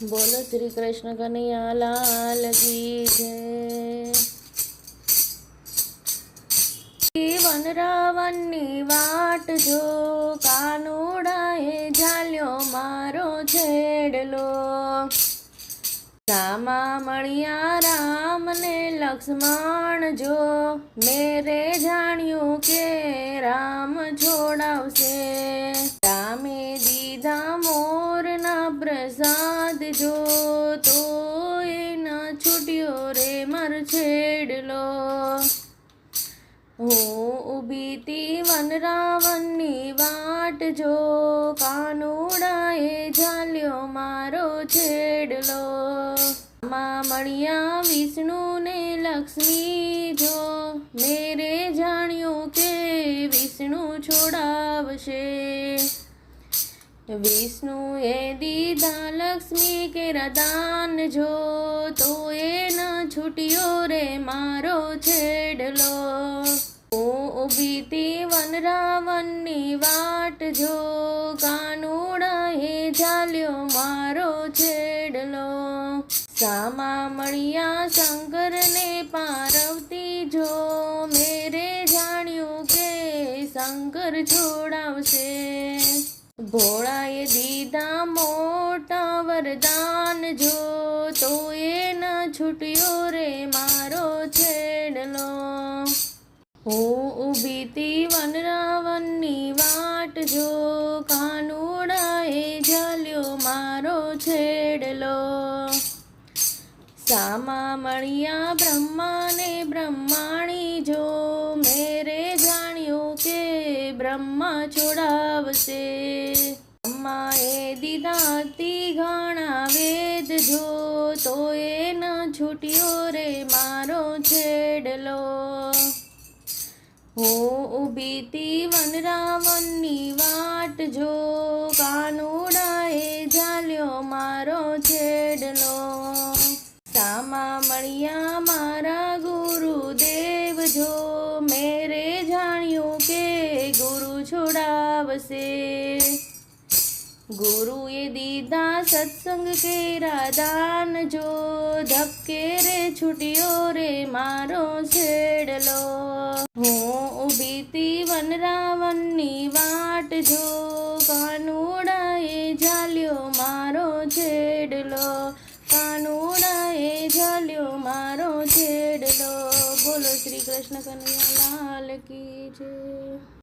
બોલો શ્રી કૃષ્ણ કનૈયા લાલ કી જય। વન રાવણની વાટ જો કાનુડાએ ઝાલ્યો મારો છેડલો। રામા મળ્યા રામ ને લક્ષ્મણ જો મેરે જાણ્યું કે રામ છોડાવશે। રામે દીધા મોરના પ્રસાદ જો તો એ ન છૂટ્યો રે માર છેડલો। હું ઊભી તી વન રાવણની વાટ જો કાનુડાએ ઝાલ્યો મારો છેડલો। માં મળ્યા વિષ્ણુ ને લક્ષ્મી જો મેરે જાણ્યું કે વિષ્ણુ છોડાવશે। વિષ્ણુએ દીધા લક્ષ્મી કેરા દાન જો તો એ ન છૂટ્યો રે મારો છેડલો। હું ઊભી તી વન રાવણની વાટ જો કાનુડાએ ઝાલ્યો મારો છેડલો। સામા મળ્યા શંકર ને પાર્વતી જો મેરે જાણ્યું કે શંકર છોડાવશે। ભોળાએ દીધા મોટા વરદાન જો તો એ ન છૂટ્યો રે મારો છેડલો। હું ઊભી તી વન રાવણની વાટ જો કાનુડાએ ઝાલ્યો મારો છેડલો। સામા મળ્યા બ્રહ્મા ને બ્રહ્માણી જો મેરે જાણ્યું કે બ્રહ્મા છોડાવશે। બ્રહ્માએ દીધા અતિ ઘણા વેદ જો તો એ ન છૂટ્યો રે મારો છેડલો। હું ઊભી તી વન રાવણની વાટ જો કાનુડાએ ઝાલ્યો મારો છેડલો। સામા મળ્યા મારા ગુરુદેવ જો મેરે જાણ્યું કે ગુરુ છોડાવશે। ગુરુએ દીધા સત્સંગ કેરા દાન જો ધક્કે રે છૂટ્યો રે મારો છેડલો। હું ઊભી તી વન રાવણની વાટ જો કાનુડાએ ઝાલ્યો મારો છેડલો। કાનુડાએ ઝાલ્યો મારો છેડલો। બોલો શ્રી કૃષ્ણ કનૈયા લાલ કી જય।